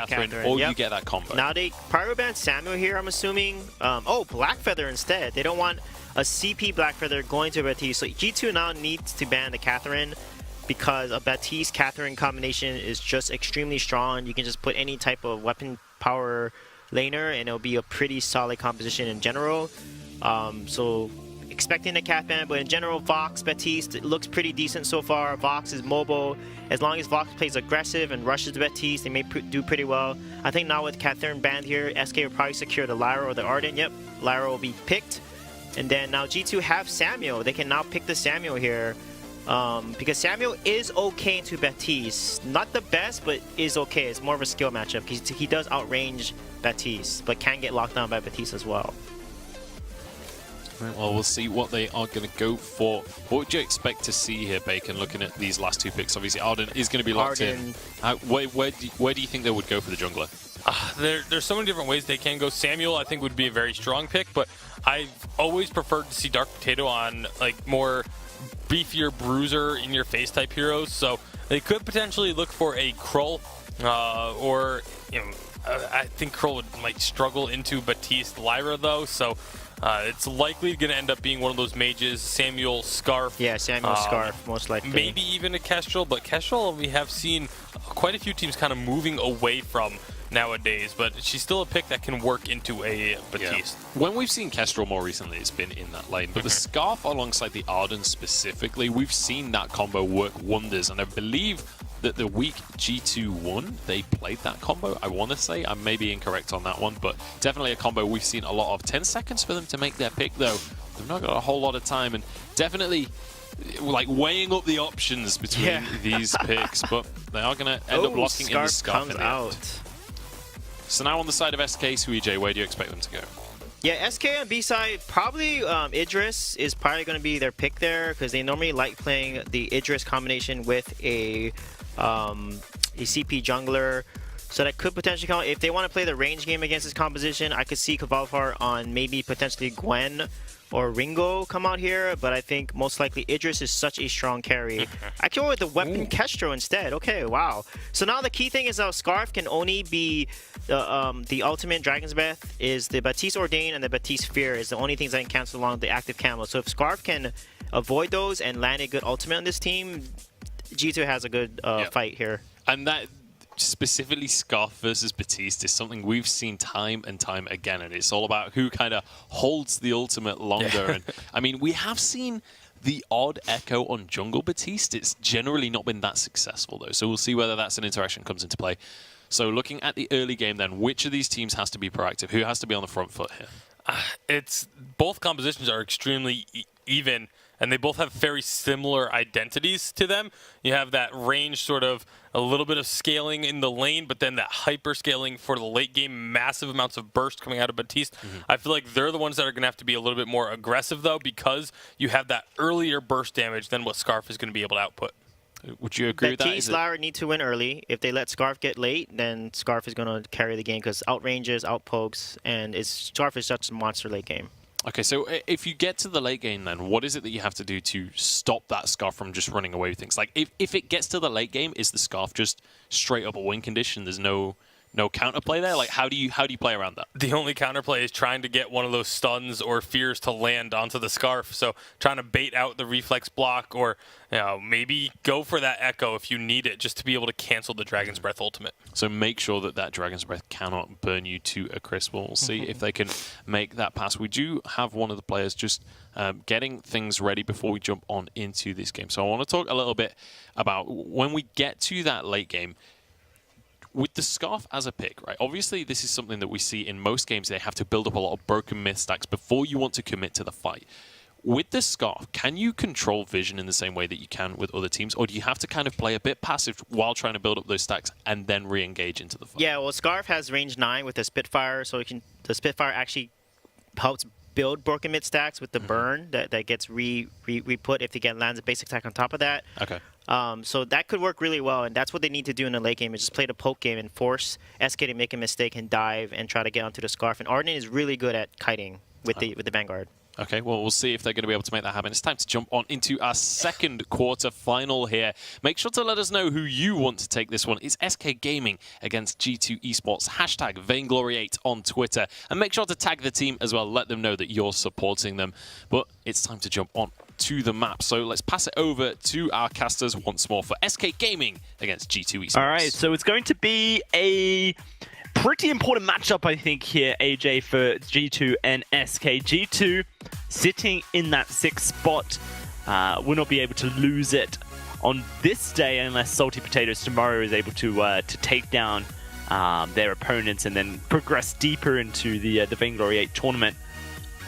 Catherine, or you get that combo. Now they Pyro ban Samuel here, I'm assuming. Oh, Blackfeather instead. They don't want a CP Blackfeather going to Baptiste. So G2 now needs to ban the Catherine because a Baptiste-Catherine combination is just extremely strong. You can just put any type of weapon power laner and it'll be a pretty solid composition in general. So expecting a cat ban, but in general, Vox, Baptiste, it looks pretty decent so far. Vox is mobile. As long as Vox plays aggressive and rushes the Baptiste, they may do pretty well. I think now with Catherine banned here, SK will probably secure the Lyra or the Arden. Yep, Lyra will be picked. And then now G2 have Samuel. They can now pick the Samuel here. Because Samuel is okay into Baptiste. Not the best, but is okay. It's more of a skill matchup. He does outrange Baptiste, but can get locked down by Baptiste as well. Well, we'll see what they are going to go for. What would you expect to see here, Bacon, looking at these last two picks? Obviously, Arden is going to be locked in. Where do you think they would go for the jungler? There's so many different ways they can go. Samuel, I think, would be a very strong pick, but I've always preferred to see Dark Potato on like more beefier bruiser in your face type heroes. So they could potentially look for a Krull, or I think Krull might struggle into Baptiste Lyra though. So it's likely going to end up being one of those mages, Samuel, Scarf. Yeah, Samuel, Scarf, most likely. Maybe even a Kestrel, but Kestrel we have seen quite a few teams kind of moving away from nowadays, but she's still a pick that can work into a Baptiste. Yeah. When we've seen Kestrel more recently, it's been in that lane, but the Scarf alongside the Arden specifically, we've seen that combo work wonders, and I believe that the week G2 won, they played that combo, I want to say. I may be incorrect on that one, but definitely a combo we've seen a lot of. 10 seconds for them to make their pick, though. They've not got a whole lot of time, and definitely like weighing up the options between these picks, but they are going to end up locking in the Scarf at the end. So now on the side of SK, Suijay, where do you expect them to go? Yeah, SK on B side, probably Idris is probably going to be their pick there because they normally like playing the Idris combination with a CP jungler. So that could potentially count. If they want to play the range game against this composition, I could see Kavalfar on maybe potentially Gwen or Ringo come out here, but I think most likely Idris is such a strong carry. I can go with the weapon Kestrel instead. Okay, wow. So now the key thing is Scarf can only be the ultimate Dragon's Breath is the Baptiste Ordain and the Baptiste Fear is the only things that can cancel along the active camo. So if Scarf can avoid those and land a good ultimate on this team, G2 has a good fight here. And that specifically Scarf versus Baptiste is something we've seen time and time again, and it's all about who kind of holds the ultimate longer. And I mean, we have seen the odd echo on jungle Baptiste. It's generally not been that successful though, so we'll see whether that's an interaction comes into play. So looking at the early game then, which of these teams has to be proactive? Who has to be on the front foot here? It's both compositions are extremely even, and they both have very similar identities to them. You have that range, sort of a little bit of scaling in the lane, but then that hyper scaling for the late game, massive amounts of burst coming out of Baptiste. I feel like they're the ones that are going to have to be a little bit more aggressive though, because you have that earlier burst damage than what Scarf is going to be able to output. Would you agree with that? Baptiste, Lyra need to win early. If they let Scarf get late, then Scarf is going to carry the game because outranges, outpokes, and Scarf is such a monster late game. Okay, so if you get to the late game then, what is it that you have to do to stop that Scarf from just running away with things? Like, if it gets to the late game, is the Scarf just straight up a win condition? There's no counterplay there? Like, how do you play around that? The only counterplay is trying to get one of those stuns or fears to land onto the Scarf. So trying to bait out the reflex block, or maybe go for that echo if you need it, just to be able to cancel the Dragon's Breath ultimate. So make sure that Dragon's Breath cannot burn you to a crisp. We'll see if they can make that pass. We do have one of the players just getting things ready before we jump on into this game. So I want to talk a little bit about when we get to that late game, with the Scarf as a pick, right? Obviously, this is something that we see in most games. They have to build up a lot of broken myth stacks before you want to commit to the fight. With the Scarf, can you control vision in the same way that you can with other teams, or do you have to kind of play a bit passive while trying to build up those stacks and then re-engage into the fight? Yeah, well, Scarf has range 9 with the Spitfire, so the Spitfire actually helps build broken mid stacks with the burn that gets re-put if they get lands a basic attack on top of that. Okay. So that could work really well, and that's what they need to do in the late game is just play the poke game and force SK to make a mistake and dive and try to get onto the Scarf. And Arden is really good at kiting with the Vanguard. Okay, well, we'll see if they're going to be able to make that happen. It's time to jump on into our second quarter final here. Make sure to let us know who you want to take this one. It's SK Gaming against G2 Esports. Hashtag Vainglory8 on Twitter. And make sure to tag the team as well. Let them know that you're supporting them. But it's time to jump on to the map. So let's pass it over to our casters once more for SK Gaming against G2 Esports. All right, so it's going to be a pretty important matchup, I think, here, AJ, for G2 and SK. G2 sitting in that 6th spot will not be able to lose it on this day unless Salty Potatoes tomorrow is able to take down their opponents and then progress deeper into the Vainglory 8 tournament.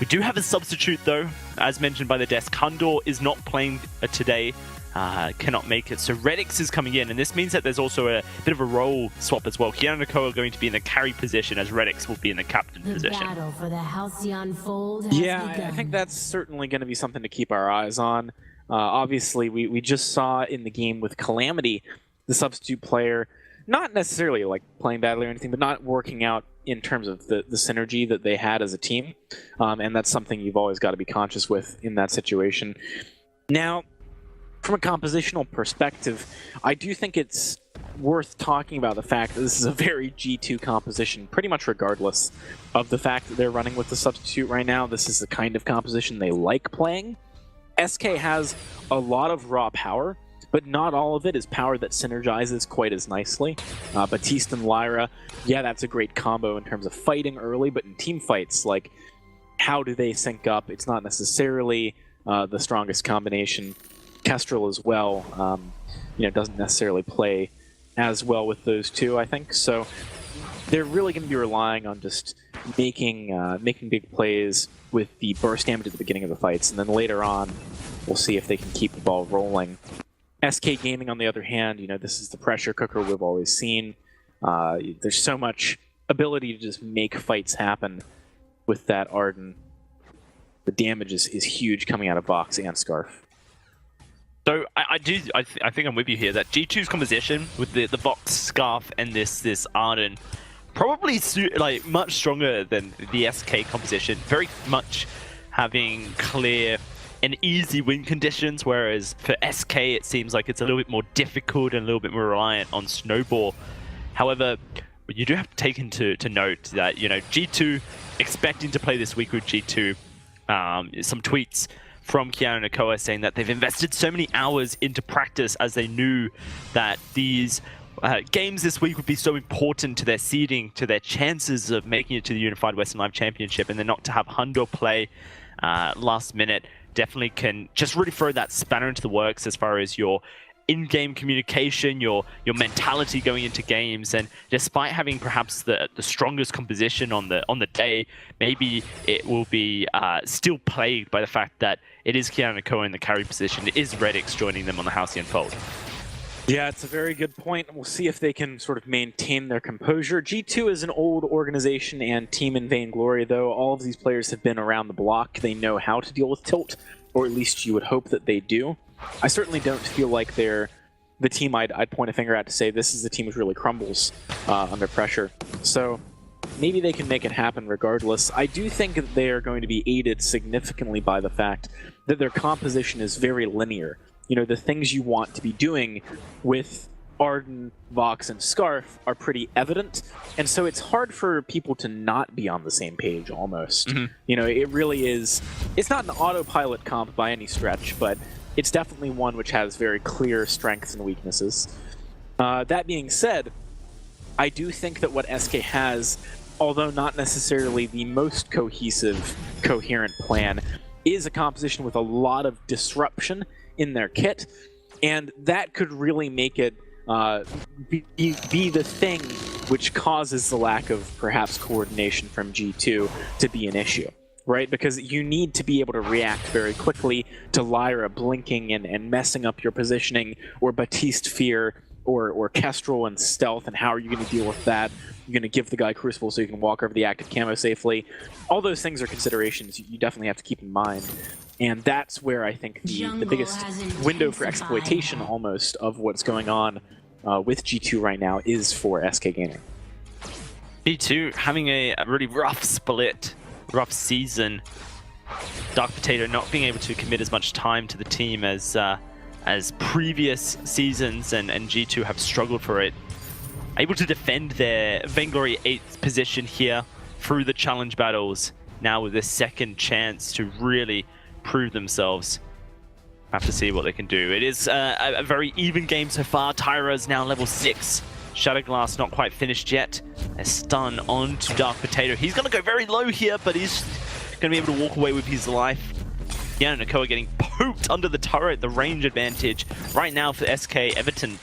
We do have a substitute, though. As mentioned by the desk, Kundor is not playing today. Cannot make it. So Redix is coming in, and this means that there's also a bit of a role swap as well. Kiana and Nakoa are going to be in the carry position as Redix will be in the captain position. Battle for the Halcyon Fold has begun. I think that's certainly going to be something to keep our eyes on. Obviously, we just saw in the game with Calamity, the substitute player, not necessarily like playing badly or anything, but not working out in terms of the synergy that they had as a team. And that's something you've always got to be conscious with in that situation. Now, from a compositional perspective, I do think it's worth talking about the fact that this is a very G2 composition, pretty much regardless of the fact that they're running with the substitute right now. This is the kind of composition they like playing. SK has a lot of raw power, but not all of it is power that synergizes quite as nicely. Baptiste and Lyra, yeah, that's a great combo in terms of fighting early, but in team fights, like, how do they sync up? It's not necessarily the strongest combination. Kestrel as well, doesn't necessarily play as well with those two, I think. So they're really going to be relying on just making big plays with the burst damage at the beginning of the fights, and then later on, we'll see if they can keep the ball rolling. SK Gaming, on the other hand, this is the pressure cooker we've always seen. There's so much ability to just make fights happen with that Arden. The damage is huge coming out of Vox and Scarf. So I think I'm with you here that G2's composition with the Vox, Scarf, and this Arden probably much stronger than the SK composition. Very much having clear and easy win conditions, whereas for SK it seems like it's a little bit more difficult and a little bit more reliant on Snowball. However, you do have to take into note that G2 expecting to play this week with G2. Some tweets from Kiana and Nakoa saying that they've invested so many hours into practice as they knew that these games this week would be so important to their seeding, to their chances of making it to the Unified Western Live Championship, and then not to have Hundo play last minute definitely can just really throw that spanner into the works as far as your in-game communication, your mentality going into games. And despite having perhaps the strongest composition on the day, maybe it will be still plagued by the fact that it is Kiana Nakoa in the carry position. It is Redix joining them on the Halcyon Fold. Yeah, it's a very good point. We'll see if they can sort of maintain their composure. G2 is an old organization and team in Vainglory, though. All of these players have been around the block. They know how to deal with tilt, or at least you would hope that they do. I certainly don't feel like they're the team I'd point a finger at to say this is the team which really crumbles under pressure. So maybe they can make it happen regardless. I do think that they are going to be aided significantly by the fact that their composition is very linear. The things you want to be doing with Arden, Vox, and Scarf are pretty evident, and so it's hard for people to not be on the same page almost. Mm-hmm. It really is. It's not an autopilot comp by any stretch, but it's definitely one which has very clear strengths and weaknesses. That being said, I do think that what SK has, although not necessarily the most cohesive, coherent plan, is a composition with a lot of disruption in their kit, and that could really make it be the thing which causes the lack of perhaps coordination from G2 to be an issue. Right? Because you need to be able to react very quickly to Lyra blinking and messing up your positioning, or Baptiste Fear, or Kestrel and Stealth, and how are you going to deal with that? You're going to give the guy Crucible so you can walk over the active camo safely. All those things are considerations you definitely have to keep in mind. And that's where I think the biggest window for exploitation almost of what's going on with G2 right now is for SK Gaming. G2 having a really rough split, rough season. Dark Potato not being able to commit as much time to the team as previous seasons, and G2 have struggled for it. Able to defend their Vainglory 8th position here through the challenge battles, now with a second chance to really prove themselves. Have to see what they can do. It is a very even game so far. Tyra is now level 6. Shadowglass not quite finished yet. A stun onto Dark Potato. He's going to go very low here, but he's going to be able to walk away with his life. Yeah, Nakoa getting poked under the turret, the range advantage right now for SK Everton,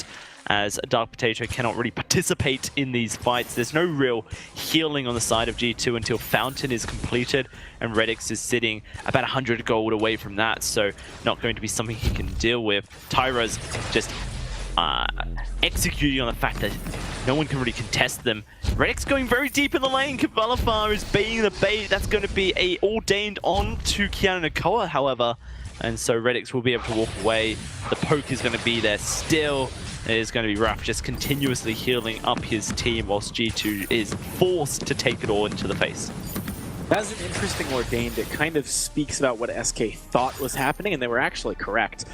as Dark Potato cannot really participate in these fights. There's no real healing on the side of G2 until Fountain is completed, and Redix is sitting about 100 gold away from that, so not going to be something he can deal with. Tyra's just executing on the fact that no one can really contest them. Redix going very deep in the lane. Cavalifar is baiting the bait. That's going to be a ordained on to Kiana Nakoa, however, and so Redix will be able to walk away. The poke is going to be there still. It is going to be Raph just continuously healing up his team whilst G2 is forced to take it all into the face. That's an interesting ordained. It kind of speaks about what SK thought was happening, and they were actually correct.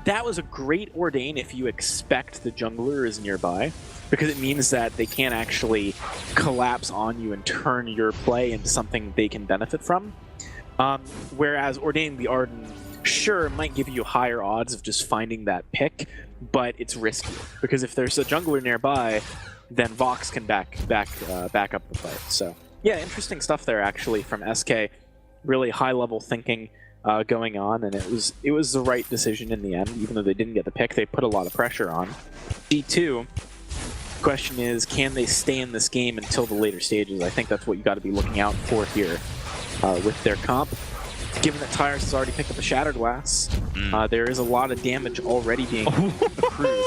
That was a great ordain if you expect the jungler is nearby, because it means that they can't actually collapse on you and turn your play into something they can benefit from. Whereas ordaining the Arden, sure, might give you higher odds of just finding that pick, but it's risky, because if there's a jungler nearby, then Vox can back up the fight. So yeah, interesting stuff there actually from SK. Really high level thinking going on, and it was the right decision in the end. Even though they didn't get the pick, they put a lot of pressure on. G2, question is, can they stay in this game until the later stages? I think that's what you got to be looking out for here with their comp. Given that Tyrus has already picked up a Shattered Glass, there is a lot of damage already being accrued.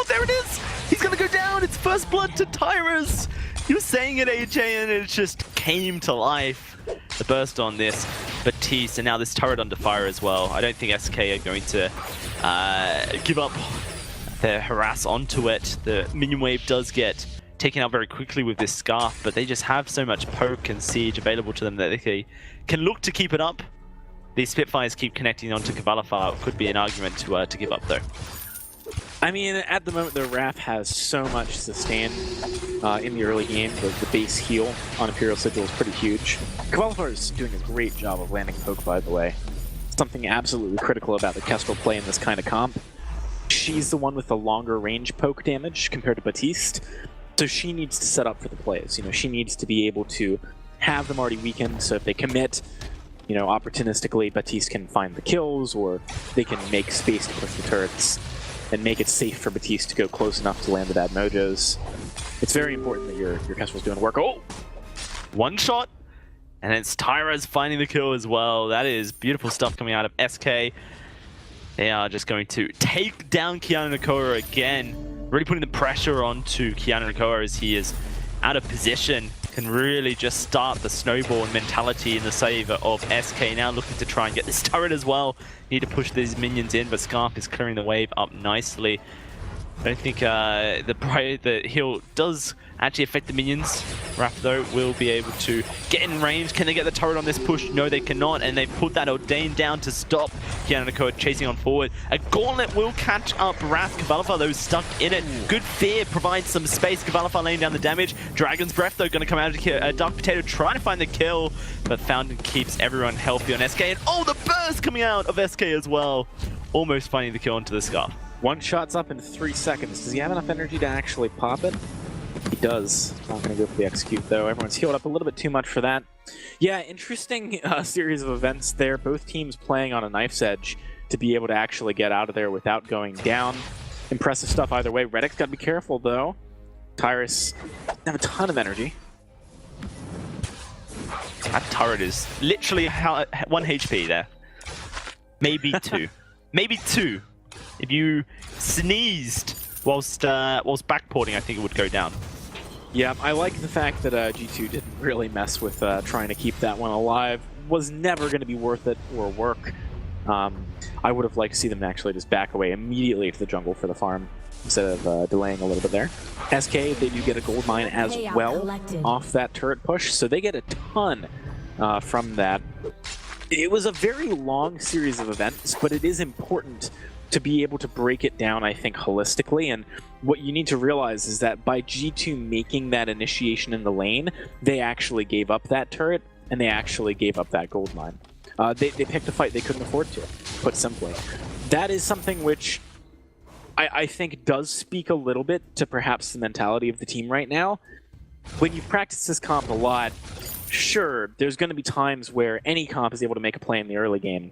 There it is! He's gonna go down! It's first blood to Tyrus! You were saying it, AJ, and it just came to life. The burst on this Batiste, and now this turret under fire as well. I don't think SK are going to give up their harass onto it. The minion wave does get taken out very quickly with this Scarf, but they just have so much poke and siege available to them that they can look to keep it up. These Spitfires keep connecting onto Cavalifar. Could be an argument to give up, though. I mean, at the moment, the Wrath has so much sustain in the early game. The base heal on Imperial Sigil is pretty huge. Cavalifar is doing a great job of landing poke, by the way. Something absolutely critical about the Kestrel play in this kind of comp. She's the one with the longer range poke damage compared to Batiste, so she needs to set up for the plays. You know, she needs to be able to have them already weakened, so if they commit, you know, opportunistically, Batiste can find the kills, or they can make space to push the turrets and make it safe for Batiste to go close enough to land the bad mojos. It's very important that your Kestrel's doing work. Oh! One shot, and it's Tyra's finding the kill as well. That is beautiful stuff coming out of SK. They are just going to take down Kiana Nakoa again. Really putting the pressure onto Kiana Nakoa as he is out of position. Can really just start the snowball mentality in the favor of SK. Now looking to try and get this turret as well. Need to push these minions in, but Scarf is clearing the wave up nicely. I don't think the heal does actually affect the minions. Raph, though, will be able to get in range. Can they get the turret on this push? No, they cannot, and they put that Ordain down to stop Kiana Nakoa chasing on forward. A Gauntlet will catch up Wrath. Cavalifar, though, stuck in it. Good Fear provides some space. Cavalifar laying down the damage. Dragon's Breath, though, going to come out of Dark Potato trying to find the kill, but Fountain keeps everyone healthy on SK. And oh, the burst coming out of SK as well. Almost finding the kill onto the Scarf. One shot's up in 3 seconds. Does he have enough energy to actually pop it? He does. Not going to go for the execute, though. Everyone's healed up a little bit too much for that. Yeah, interesting series of events there. Both teams playing on a knife's edge to be able to actually get out of there without going down. Impressive stuff either way. Redix got to be careful, though. Tyrus doesn't have a ton of energy. That turret is literally 1 HP there. Maybe 2. Maybe 2. If you sneezed whilst backporting, I think it would go down. Yeah, I like the fact that G2 didn't really mess with trying to keep that one alive. Was never going to be worth it or work. I would have liked to see them actually just back away immediately to the jungle for the farm instead of delaying a little bit there. SK, they do get a gold mine as well off that turret push, so they get a ton from that. it was a very long series of events, but it is important to be able to break it down, I think, holistically. And what you need to realize is that by G2 making that initiation in the lane, they actually gave up that turret, and they actually gave up that gold mine. They picked a fight they couldn't afford to, put simply. That is something which I think does speak a little bit to perhaps the mentality of the team right now. When you practice this comp a lot, sure, there's going to be times where any comp is able to make a play in the early game.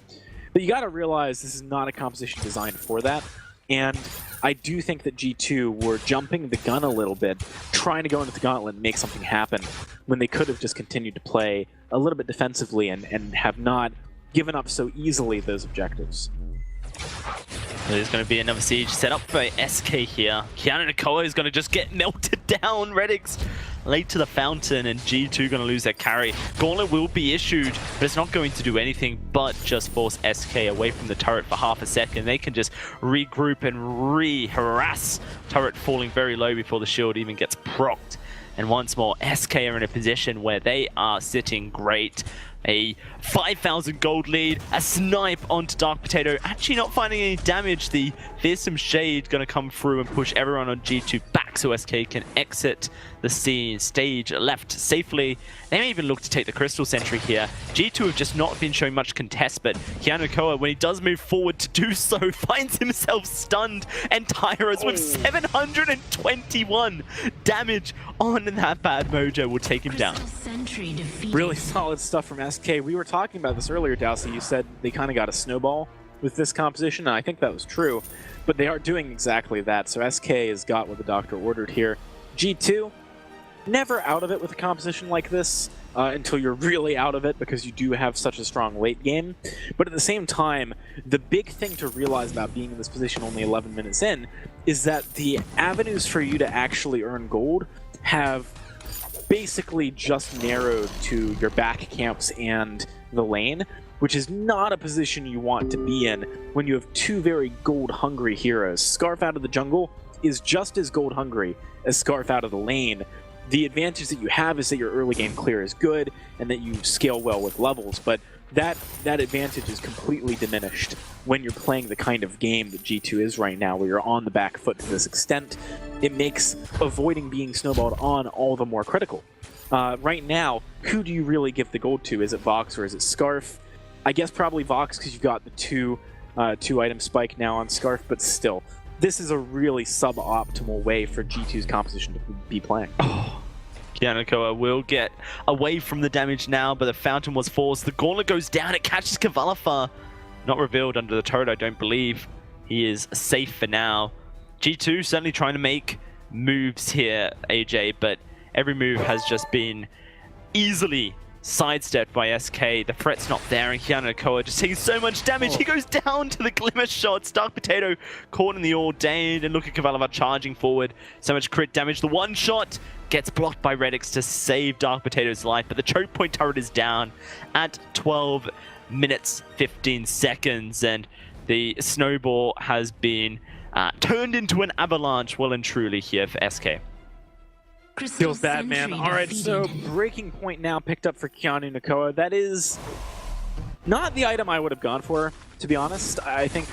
But you got to realize this is not a composition designed for that. And I do think that G2 were jumping the gun a little bit, trying to go into the gauntlet and make something happen, when they could have just continued to play a little bit defensively and have not given up so easily those objectives. There's going to be another siege set up for SK here. Keanu Nakoa is going to just get melted down. Redix late to the fountain, and G2 going to lose their carry. Gauntlet will be issued, but it's not going to do anything but just force SK away from the turret for half a second. They can just regroup and re-harass. Turret falling very low before the shield even gets procced. And once more, SK are in a position where they are sitting great. A 5,000 gold lead, a snipe onto Dark Potato, actually not finding any damage. The fearsome shade going to come through and push everyone on G2 back so SK can exit the stage left safely. They may even look to take the Crystal Sentry here. G2 have just not been showing much contest, but Keanu Nakoa, when he does move forward to do so, finds himself stunned, and Tyra's with 721 damage on that bad mojo will take him down. Really solid stuff from SK. We were talking about this earlier, Dowsey. You said they kind of got a snowball with this composition, and I think that was true. But they are doing exactly that. So SK has got what the doctor ordered here. G2, never out of it with a composition like this until you're really out of it, because you do have such a strong late game. But at the same time, the big thing to realize about being in this position only 11 minutes in is that the avenues for you to actually earn gold have basically just narrowed to your back camps and the lane, which is not a position you want to be in when you have two very gold-hungry heroes. Scarf out of the jungle is just as gold-hungry as Scarf out of the lane. The advantage that you have is that your early game clear is good and that you scale well with levels, but that advantage is completely diminished when you're playing the kind of game that G2 is right now, where you're on the back foot to this extent. It makes avoiding being snowballed on all the more critical. Right now, who do you really give the gold to? Is it Vox or is it Scarf? I guess probably Vox, because you've got the two item spike now on Scarf, but still, this is a really suboptimal way for G2's composition to be playing. Keanu Nakoa will get away from the damage now, but the fountain was forced. The gauntlet goes down, it catches Kavalafa. Not revealed under the turret, I don't believe. He is safe for now. G2 certainly trying to make moves here, AJ, but every move has just been easily sidestepped by SK. The threat's not there, and Keanu Nakoa just taking so much damage. He goes down to the glimmer shots. Dark Potato caught in the ordained, and look at Kavalava charging forward. So much crit damage. The one shot gets blocked by Redix to save Dark Potato's life, but the choke point turret is down at 12 minutes 15 seconds, and the snowball has been turned into an avalanche well and truly here for SK. Feels bad, man. Alright, so breaking point now picked up for Keanu Nakoa. That is not the item I would have gone for, to be honest. I think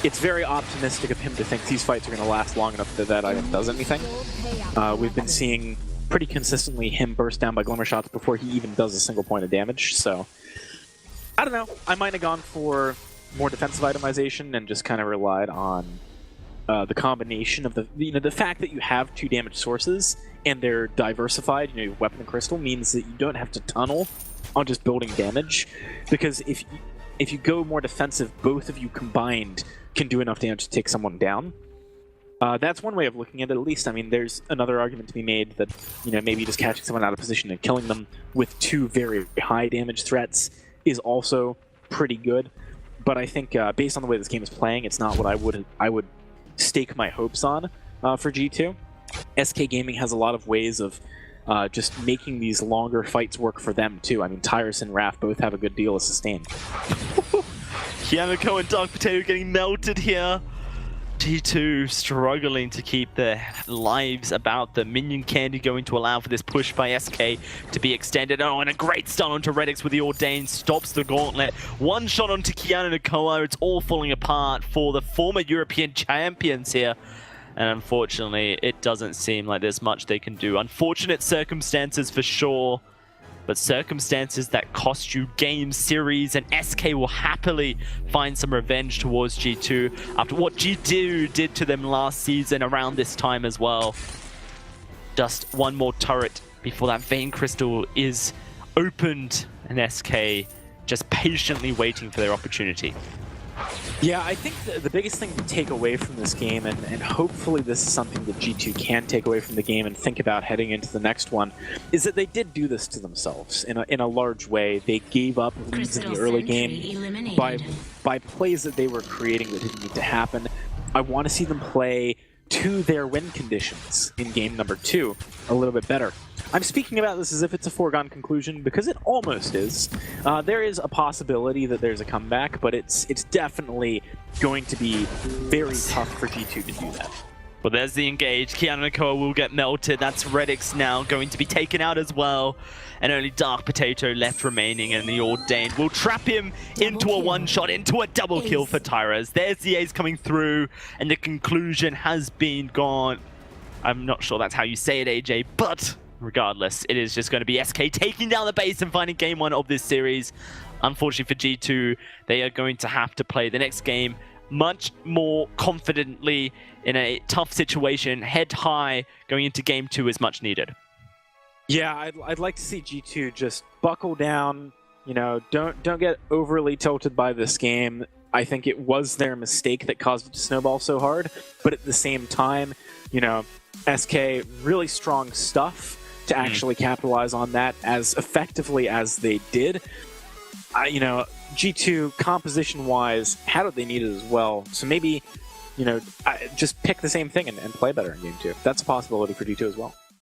it's very optimistic of him to think these fights are going to last long enough that that item does anything. We've been seeing pretty consistently him burst down by glimmer shots before he even does a single point of damage, so I don't know. I might have gone for more defensive itemization and just kind of relied on the combination of the fact that you have two damage sources and they're diversified. You know, weapon and crystal means that you don't have to tunnel on just building damage, because if you go more defensive, both of you combined can do enough damage to take someone down. That's one way of looking at it, at least. I mean, there's another argument to be made that, you know, maybe just catching someone out of position and killing them with two very high damage threats is also pretty good. But I think based on the way this game is playing, it's not what I would stake my hopes on for G2. SK Gaming has a lot of ways of just making these longer fights work for them too. I mean, Tyrus and Raph both have a good deal of sustain. Keanu Nakoa and Dark Potato getting melted here. G2 struggling to keep their lives about the minion candy, going to allow for this push by SK to be extended. Oh, and a great stun onto Redix with the Ordained, stops the gauntlet. One shot onto Kiana Nakoa. It's all falling apart for the former European champions here. And unfortunately, it doesn't seem like there's much they can do. Unfortunate circumstances for sure, but circumstances that cost you game series, and SK will happily find some revenge towards G2 after what G2 did to them last season around this time as well. Just one more turret before that Vein Crystal is opened, and SK just patiently waiting for their opportunity. Yeah, I think the biggest thing to take away from this game, and hopefully this is something that G2 can take away from the game and think about heading into the next one, is that they did do this to themselves in a large way. They gave up leads in the early game by plays that they were creating that didn't need to happen. I want to see them play to their win conditions in game number 2 a little bit better. I'm speaking about this as if it's a foregone conclusion, because it almost is. There is a possibility that there's a comeback, but it's definitely going to be very tough for G2 to do that. Well, there's the engage. Kiana Nakoa will get melted. That's Redix now going to be taken out as well. And only Dark Potato left remaining, and the Ordained will trap him into a one-shot, into a double kill for Tyrus. There's the ace coming through, and the conclusion has been gone. I'm not sure that's how you say it, AJ, but regardless, it is just going to be SK taking down the base and finding game 1 of this series. Unfortunately for G2, they are going to have to play the next game much more confidently in a tough situation. Head high going into game 2 is much needed. Yeah, I'd like to see G2 just buckle down. You know, don't get overly tilted by this game. I think it was their mistake that caused it to snowball so hard. But at the same time, you know, SK, really strong stuff to actually capitalize on that as effectively as they did. You know, G2, composition-wise, had what they needed as well. So maybe, you know, just pick the same thing and play better in game 2. That's a possibility for G2 as well.